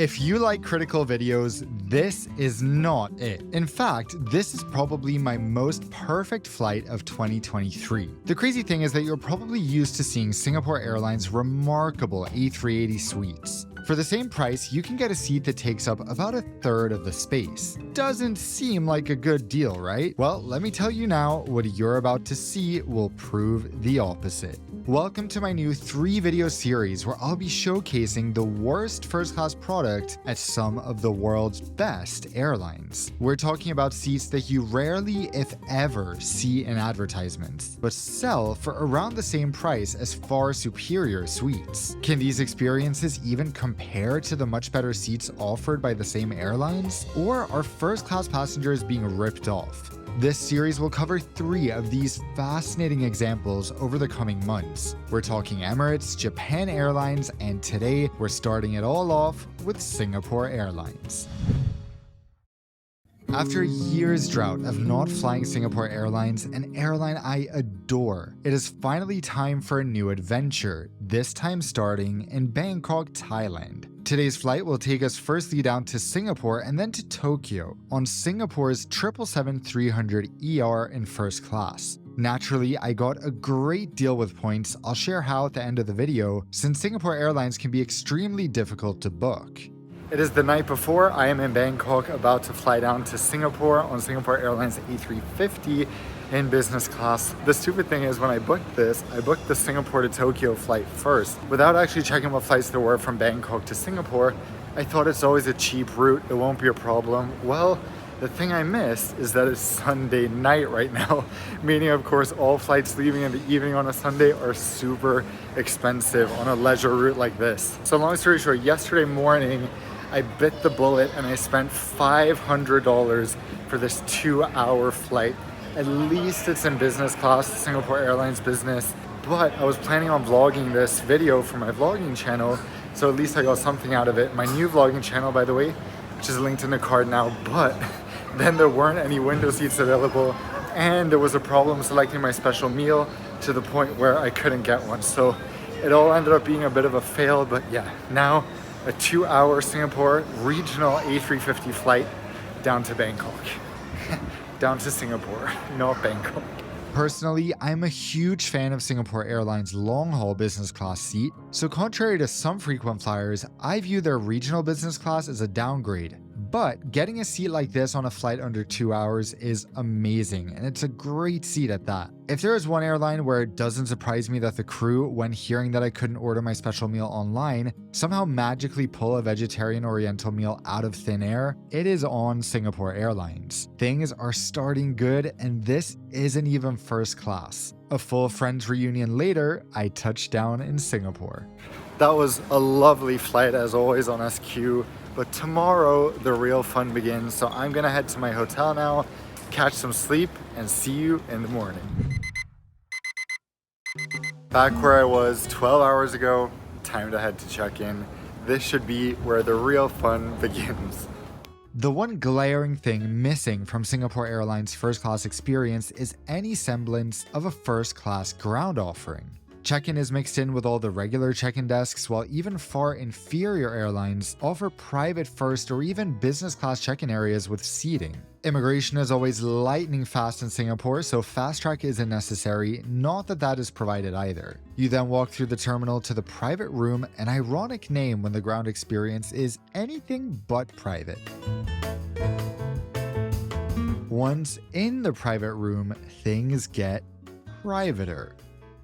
If you like critical videos, this is not it. In fact, this is probably my most perfect flight of 2023. The crazy thing is that you're probably used to seeing Singapore Airlines' remarkable A380 suites. For the same price, you can get a seat that takes up about a third of the space. Doesn't seem like a good deal, right? Well, let me tell you now, what you're about to see will prove the opposite. Welcome to my new 3-video series where I'll be showcasing the worst first-class product at some of the world's best airlines. We're talking about seats that you rarely, if ever, see in advertisements, but sell for around the same price as far superior suites. Can these experiences even compare to the much better seats offered by the same airlines? Or are first-class passengers being ripped off? This series will cover 3 of these fascinating examples over the coming months. We're talking Emirates, Japan Airlines, and today we're starting it all off with Singapore Airlines. After a year's drought of not flying Singapore Airlines, an airline I adore, it is finally time for a new adventure, this time starting in Bangkok, Thailand. Today's flight will take us firstly down to Singapore and then to Tokyo on Singapore's 777-300ER in first class. Naturally, I got a great deal with points. I'll share how at the end of the video, since Singapore Airlines can be extremely difficult to book. It is the night before. I am in Bangkok about to fly down to Singapore on Singapore Airlines A350 in business class. The stupid thing is when I booked this, I booked the Singapore to Tokyo flight first without actually checking what flights there were from Bangkok to Singapore. I thought it's always a cheap route, it won't be a problem. Well, the thing I missed is that it's Sunday night right now, meaning of course all flights leaving in the evening on a Sunday are super expensive on a leisure route like this. So long story short, yesterday morning, I bit the bullet and I spent $500 for this 2-hour flight. At least it's in business class, Singapore Airlines business, but I was planning on vlogging this video for my vlogging channel, so at least I got something out of it. My new vlogging channel, by the way, which is linked in the card now, but then there weren't any window seats available and there was a problem selecting my special meal to the point where I couldn't get one. So it all ended up being a bit of a fail, but yeah, now a 2-hour Singapore regional A350 flight down to Bangkok. Down to Singapore, not Bangkok. Personally, I'm a huge fan of Singapore Airlines' long-haul business class seat, so contrary to some frequent flyers, I view their regional business class as a downgrade. But getting a seat like this on a flight under 2 hours is amazing, and it's a great seat at that. If there is one airline where it doesn't surprise me that the crew, when hearing that I couldn't order my special meal online, somehow magically pull a vegetarian oriental meal out of thin air, it is on Singapore Airlines. Things are starting good, and this isn't even first class. A full friends reunion later, I touched down in Singapore. That was a lovely flight as always on SQ. But tomorrow, the real fun begins, so I'm gonna head to my hotel now, catch some sleep, and see you in the morning. Back where I was 12 hours ago, time to head to check-in. This should be where the real fun begins. The one glaring thing missing from Singapore Airlines' first-class experience is any semblance of a first-class ground offering. Check-in is mixed in with all the regular check-in desks, while even far inferior airlines offer private first or even business class check-in areas with seating. Immigration is always lightning fast in Singapore, so fast track isn't necessary, not that that is provided either. You then walk through the terminal to the private room, an ironic name when the ground experience is anything but private. Once in the private room, things get privater.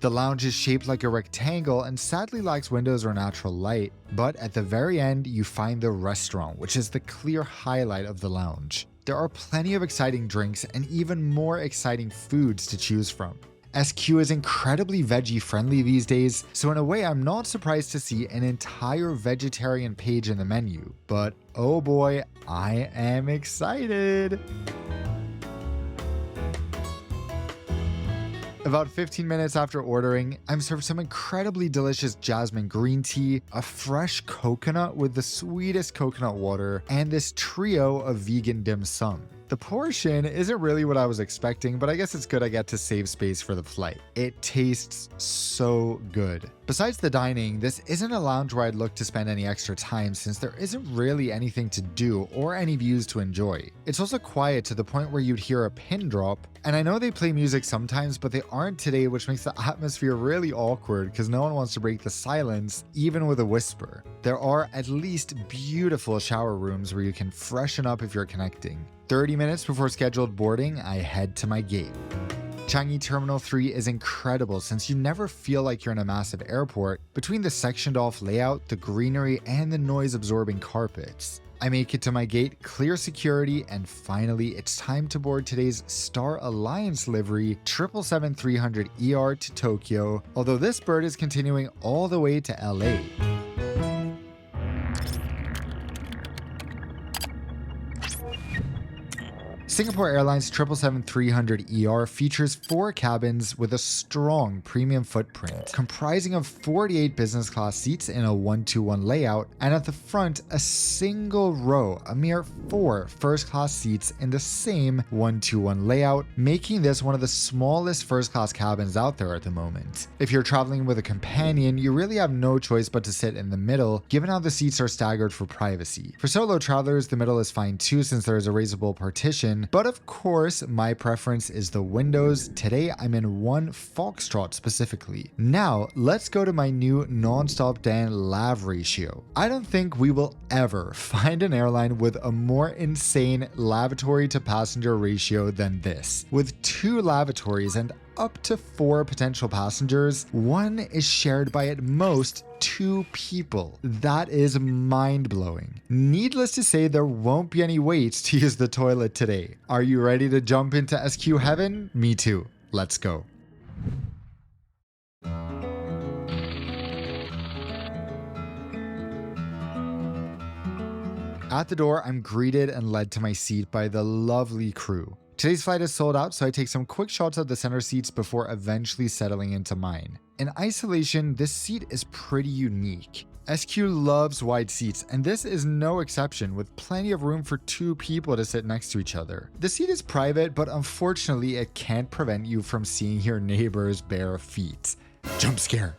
The lounge is shaped like a rectangle and sadly lacks windows or natural light, but at the very end you find the restaurant, which is the clear highlight of the lounge. There are plenty of exciting drinks and even more exciting foods to choose from. SQ is incredibly veggie friendly these days, so in a way I'm not surprised to see an entire vegetarian page in the menu, but oh boy, I am excited! About 15 minutes after ordering, I'm served some incredibly delicious jasmine green tea, a fresh coconut with the sweetest coconut water, and this trio of vegan dim sum. The portion isn't really what I was expecting, but I guess it's good I get to save space for the flight. It tastes so good. Besides the dining, this isn't a lounge where I'd look to spend any extra time since there isn't really anything to do or any views to enjoy. It's also quiet to the point where you'd hear a pin drop, and I know they play music sometimes, but they aren't today, which makes the atmosphere really awkward because no one wants to break the silence, even with a whisper. There are at least beautiful shower rooms where you can freshen up if you're connecting. 30 minutes before scheduled boarding, I head to my gate. Changi Terminal 3 is incredible since you never feel like you're in a massive airport between the sectioned off layout, the greenery, and the noise absorbing carpets. I make it to my gate, clear security, and finally it's time to board today's Star Alliance livery 777-300ER to Tokyo, although this bird is continuing all the way to LA. Singapore Airlines 777-300ER features 4 cabins with a strong premium footprint, comprising of 48 business class seats in a 1-2-1 layout, and at the front, a single row, a mere 4 first class seats in the same 1-2-1 layout, making this one of the smallest first class cabins out there at the moment. If you're traveling with a companion, you really have no choice but to sit in the middle, given how the seats are staggered for privacy. For solo travelers, the middle is fine too since there is a raisable partition, but of course, my preference is the windows. Today, I'm in 1 Foxtrot specifically. Now, let's go to my new Nonstop Dan lav ratio. I don't think we will ever find an airline with a more insane lavatory to passenger ratio than this. With 2 lavatories and up to 4 potential passengers, one is shared by at most 2 people. That is mind-blowing. Needless to say, there won't be any waits to use the toilet today. Are you ready to jump into SQ heaven? Me too. Let's go. At the door, I'm greeted and led to my seat by the lovely crew. Today's flight is sold out, so I take some quick shots of the center seats before eventually settling into mine. In isolation, this seat is pretty unique. SQ loves wide seats, and this is no exception, with plenty of room for 2 people to sit next to each other. The seat is private, but unfortunately it can't prevent you from seeing your neighbor's bare feet. Jump scare.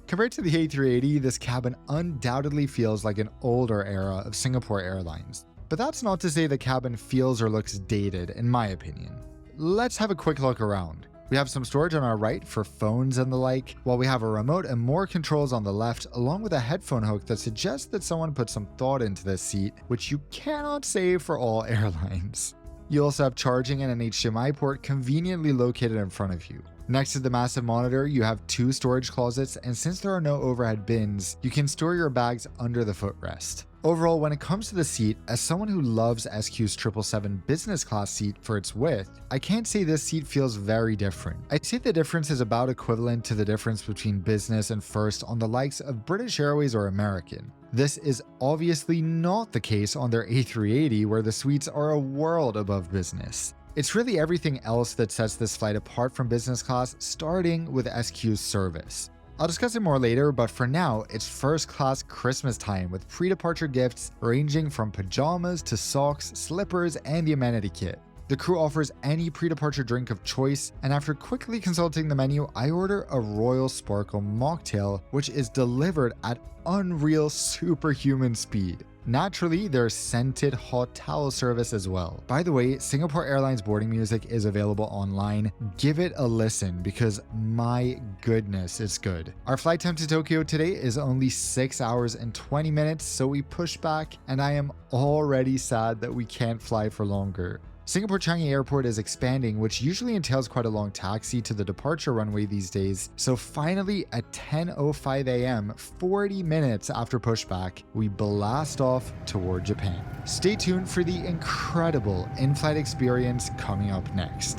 Compared to the A380, this cabin undoubtedly feels like an older era of Singapore Airlines. But that's not to say the cabin feels or looks dated, in my opinion. Let's have a quick look around. We have some storage on our right for phones and the like, while we have a remote and more controls on the left, along with a headphone hook that suggests that someone put some thought into this seat, which you cannot say for all airlines. You also have charging and an HDMI port conveniently located in front of you. Next to the massive monitor, you have 2 storage closets, and since there are no overhead bins, you can store your bags under the footrest. Overall, when it comes to the seat, as someone who loves SQ's 777 business class seat for its width, I can't say this seat feels very different. I'd say the difference is about equivalent to the difference between business and first on the likes of British Airways or American. This is obviously not the case on their A380, where the suites are a world above business. It's really everything else that sets this flight apart from business class, starting with SQ's service. I'll discuss it more later, but for now, it's first class Christmas time with pre-departure gifts ranging from pajamas to socks, slippers, and the amenity kit. The crew offers any pre-departure drink of choice, and after quickly consulting the menu, I order a Royal Sparkle mocktail, which is delivered at unreal superhuman speed. Naturally, there's scented hot towel service as well. By the way, Singapore Airlines boarding music is available online. Give it a listen because my goodness, it's good. Our flight time to Tokyo today is only 6 hours and 20 minutes, so we push back, and I am already sad that we can't fly for longer. Singapore Changi Airport is expanding, which usually entails quite a long taxi to the departure runway these days. So finally, at 10:05 a.m., 40 minutes after pushback, we blast off toward Japan. Stay tuned for the incredible in-flight experience coming up next.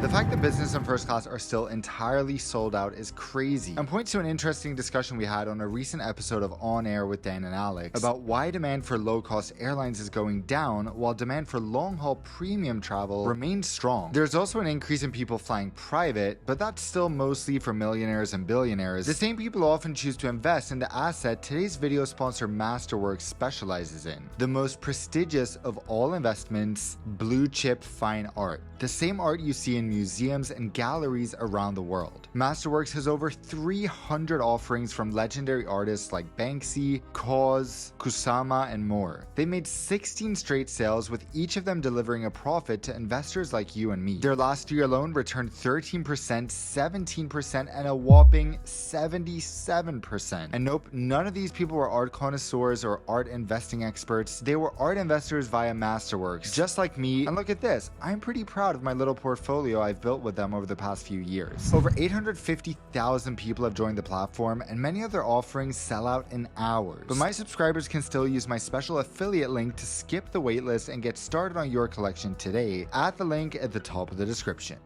The fact the business and first class are still entirely sold out is crazy, and points to an interesting discussion we had on a recent episode of On Air with Dan and Alex about why demand for low-cost airlines is going down while demand for long-haul premium travel remains strong. There's also an increase in people flying private, but that's still mostly for millionaires and billionaires. The same people often choose to invest in the asset today's video sponsor Masterworks specializes in, the most prestigious of all investments, blue chip fine art. The same art you see in museums and galleries around the world. Masterworks has over 300 offerings from legendary artists like Banksy, KAWS, Kusama, and more. They made 16 straight sales, with each of them delivering a profit to investors like you and me. Their last year alone returned 13%, 17%, and a whopping 77%. And nope, none of these people were art connoisseurs or art investing experts. They were art investors via Masterworks, just like me. And look at this, I'm pretty proud of my little portfolio I've built with them over the past few years. Over 850,000 people have joined the platform, and many of their offerings sell out in hours. But my subscribers can still use my special affiliate link to skip the waitlist and get started on your collection today at the link at the top of the description.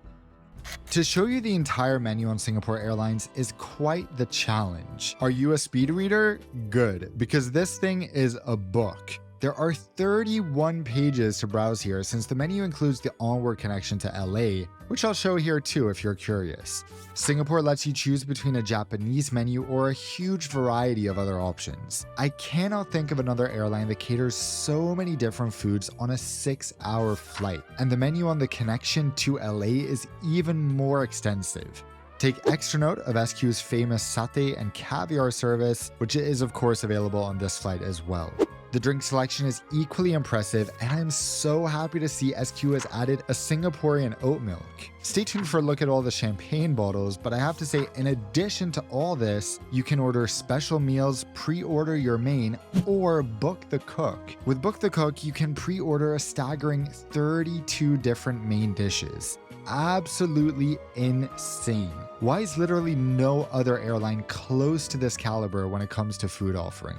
To show you the entire menu on Singapore Airlines is quite the challenge. Are you a speed reader? Good, because this thing is a book. There are 31 pages to browse here, since the menu includes the onward connection to LA, which I'll show here too if you're curious. Singapore lets you choose between a Japanese menu or a huge variety of other options. I cannot think of another airline that caters so many different foods on a 6-hour flight, and the menu on the connection to LA is even more extensive. Take extra note of SQ's famous satay and caviar service, which is of course available on this flight as well. The drink selection is equally impressive, and I'm so happy to see SQ has added a Singaporean oat milk. Stay tuned for a look at all the champagne bottles, but I have to say, in addition to all this, you can order special meals, pre-order your main, or book the cook. With Book the Cook, you can pre-order a staggering 32 different main dishes. Absolutely insane. Why is literally no other airline close to this caliber when it comes to food offering?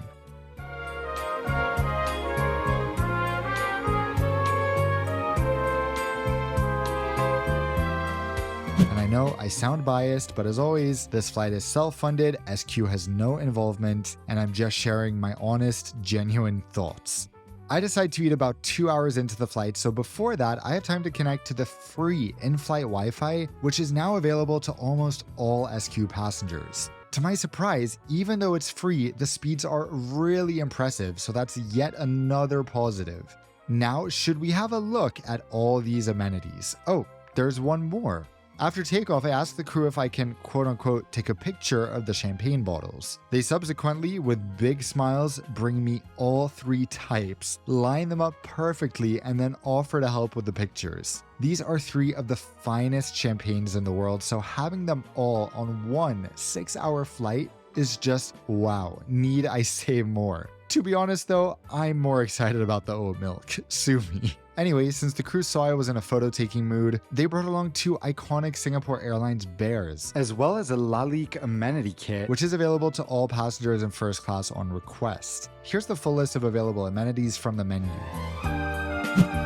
And I know I sound biased, but as always, this flight is self-funded, SQ has no involvement, and I'm just sharing my honest, genuine thoughts. I decide to eat about 2 hours into the flight, so before that, I have time to connect to the free in-flight Wi-Fi, which is now available to almost all SQ passengers. To my surprise, even though it's free, the speeds are really impressive, so that's yet another positive. Now, should we have a look at all these amenities? Oh, there's one more. After takeoff, I asked the crew if I can quote-unquote take a picture of the champagne bottles. They subsequently, with big smiles, bring me all 3 types, line them up perfectly, and then offer to help with the pictures. These are 3 of the finest champagnes in the world, so having them all on one 6-hour flight is just wow. Need I say more? To be honest though, I'm more excited about the oat milk. Sue me. Anyway, since the crew saw I was in a photo-taking mood, they brought along 2 iconic Singapore Airlines bears, as well as a Lalique amenity kit, which is available to all passengers in first class on request. Here's the full list of available amenities from the menu.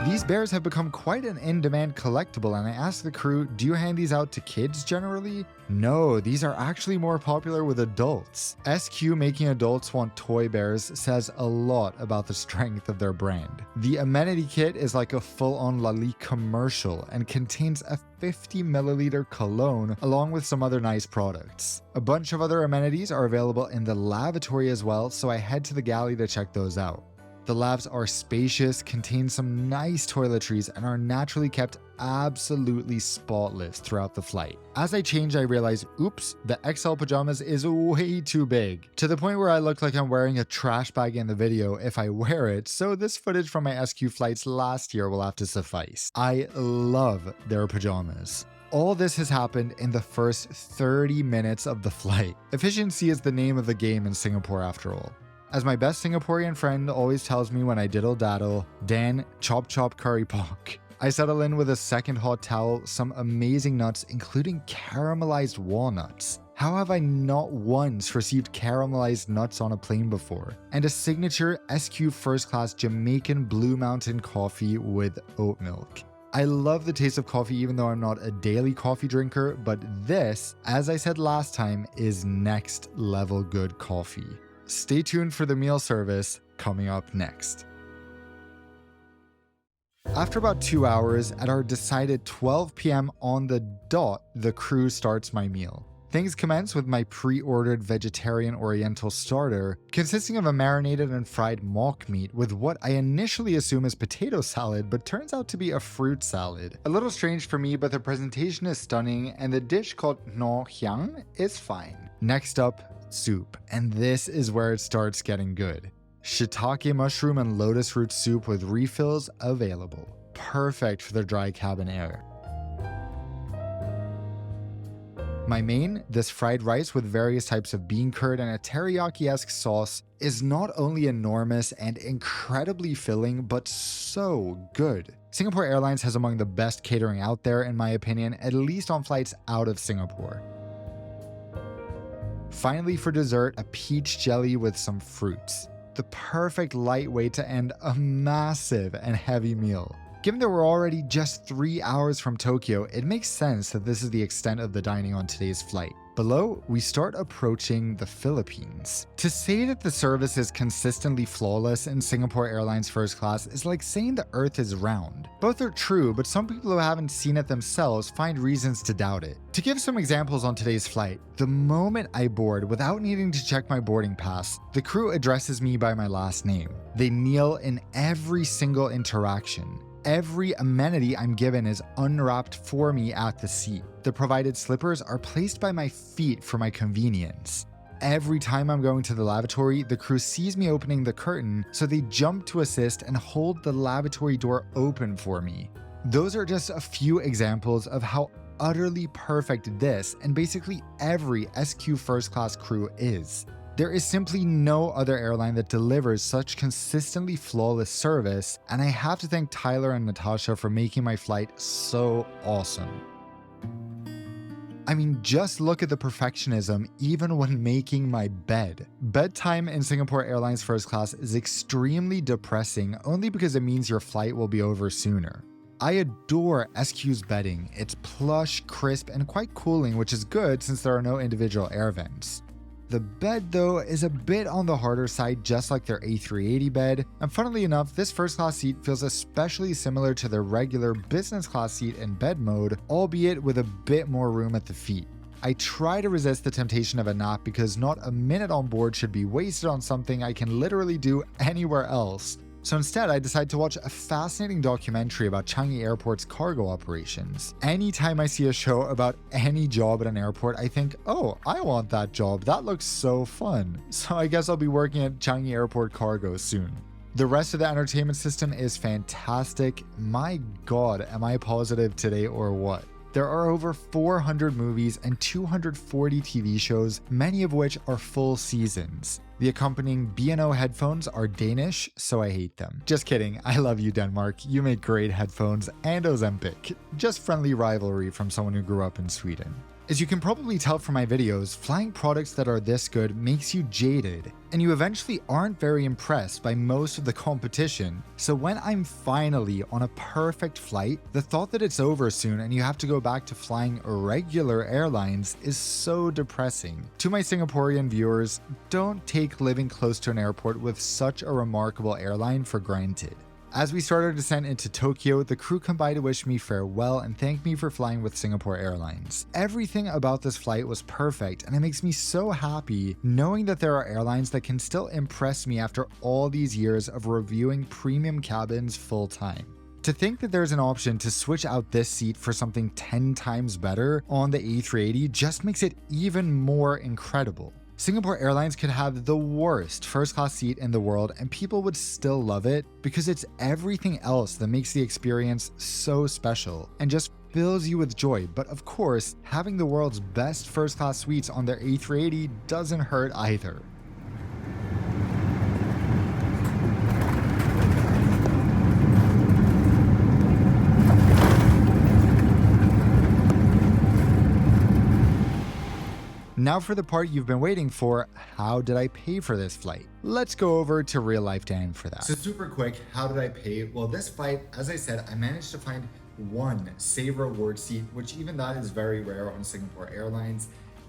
These bears have become quite an in-demand collectible, and I asked the crew, do you hand these out to kids generally? No, these are actually more popular with adults. SQ making adults want toy bears says a lot about the strength of their brand. The amenity kit is like a full-on Lalique commercial and contains a 50 milliliter cologne along with some other nice products. A bunch of other amenities are available in the lavatory as well, so I head to the galley to check those out. The lavs are spacious, contain some nice toiletries, and are naturally kept absolutely spotless throughout the flight. As I change, I realize, oops, the XL pajamas is way too big, to the point where I look like I'm wearing a trash bag in the video if I wear it, so this footage from my SQ flights last year will have to suffice. I love their pajamas. All this has happened in the first 30 minutes of the flight. Efficiency is the name of the game in Singapore after all. As my best Singaporean friend always tells me when I diddle daddle, Dan, chop chop curry pok. I settle in with a second hot towel, some amazing nuts, including caramelized walnuts. How have I not once received caramelized nuts on a plane before? And a signature SQ first class Jamaican Blue Mountain coffee with oat milk. I love the taste of coffee even though I'm not a daily coffee drinker, but this, as I said last time, is next level good coffee. Stay tuned for the meal service coming up next. After about 2 hours, at our decided 12 p.m. on the dot, the crew starts my meal. Things commence with my pre-ordered vegetarian oriental starter, consisting of a marinated and fried mock meat with what I initially assume is potato salad, but turns out to be a fruit salad. A little strange for me, but the presentation is stunning, and the dish called no hyang is fine. Next up, soup, and this is where it starts getting good. Shiitake mushroom and lotus root soup with refills available. Perfect for the dry cabin air. My main, this fried rice with various types of bean curd and a teriyaki-esque sauce, is not only enormous and incredibly filling, but so good. Singapore Airlines has among the best catering out there in my opinion, at least on flights out of Singapore. Finally for dessert, a peach jelly with some fruits. The perfect light way to end a massive and heavy meal. Given that we're already just 3 hours from Tokyo, it makes sense that this is the extent of the dining on today's flight. Below, we start approaching the Philippines. To say that the service is consistently flawless in Singapore Airlines first class is like saying the earth is round. Both are true, but some people who haven't seen it themselves find reasons to doubt it. To give some examples on today's flight, the moment I board without needing to check my boarding pass, the crew addresses me by my last name. They kneel in every single interaction. Every amenity I'm given is unwrapped for me at the seat. The provided slippers are placed by my feet for my convenience. Every time I'm going to the lavatory, the crew sees me opening the curtain, so they jump to assist and hold the lavatory door open for me. Those are just a few examples of how utterly perfect this and basically every SQ first class crew is. There is simply no other airline that delivers such consistently flawless service, and I have to thank Tyler and Natasha for making my flight so awesome. I mean, just look at the perfectionism even when making my bed. Bedtime in Singapore Airlines first class is extremely depressing only because it means your flight will be over sooner. I adore SQ's bedding. It's plush, crisp, and quite cooling, which is good since there are no individual air vents. The bed, though, is a bit on the harder side, just like their A380 bed, and funnily enough, this first class seat feels especially similar to their regular business class seat in bed mode, albeit with a bit more room at the feet. I try to resist the temptation of a nap because not a minute on board should be wasted on something I can literally do anywhere else. So instead, I decide to watch a fascinating documentary about Changi Airport's cargo operations. Anytime I see a show about any job at an airport, I think, oh, I want that job. That looks so fun. So I guess I'll be working at Changi Airport Cargo soon. The rest of the entertainment system is fantastic. My God, am I positive today or what? There are over 400 movies and 240 TV shows, many of which are full seasons. The accompanying B&O headphones are Danish, so I hate them. Just kidding, I love you Denmark, you make great headphones and Ozempic. Just friendly rivalry from someone who grew up in Sweden. As you can probably tell from my videos, flying products that are this good makes you jaded, and you eventually aren't very impressed by most of the competition. So when I'm finally on a perfect flight, the thought that it's over soon and you have to go back to flying regular airlines is so depressing. To my Singaporean viewers, don't take living close to an airport with such a remarkable airline for granted. As we start our descent into Tokyo, the crew come by to wish me farewell and thank me for flying with Singapore Airlines. Everything about this flight was perfect, and it makes me so happy knowing that there are airlines that can still impress me after all these years of reviewing premium cabins full time. To think that there's an option to switch out this seat for something 10 times better on the A380 just makes it even more incredible. Singapore Airlines could have the worst first-class seat in the world and people would still love it because it's everything else that makes the experience so special and just fills you with joy. But of course, having the world's best first-class suites on their A380 doesn't hurt either. Now for the part you've been waiting for, how did I pay for this flight? Let's go over to Real Life Dan for that. So super quick, how did I pay? Well, this flight, as I said, I managed to find one Save Reward seat, which even that is very rare on Singapore Airlines.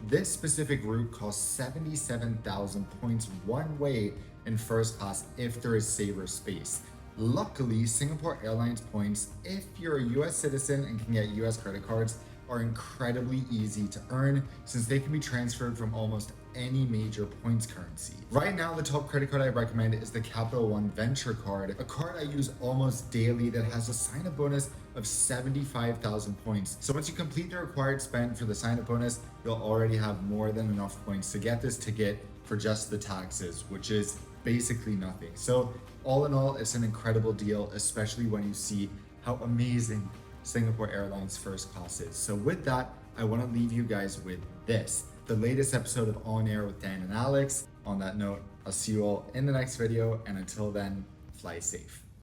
This specific route costs 77,000 points one way in first class if there is saver space. Luckily, Singapore Airlines points, if you're a US citizen and can get US credit cards, are incredibly easy to earn since they can be transferred from almost any major points currency. Right now, the top credit card I recommend is the Capital One Venture Card, a card I use almost daily that has a sign-up bonus of 75,000 points. So once you complete the required spend for the sign-up bonus, you'll already have more than enough points to get this ticket for just the taxes, which is basically nothing. So all in all, it's an incredible deal, especially when you see how amazing Singapore Airlines first class is. So with that, I want to leave you guys with this, the latest episode of On Air with Dan and Alex. On that note, I'll see you all in the next video, and until then, fly safe.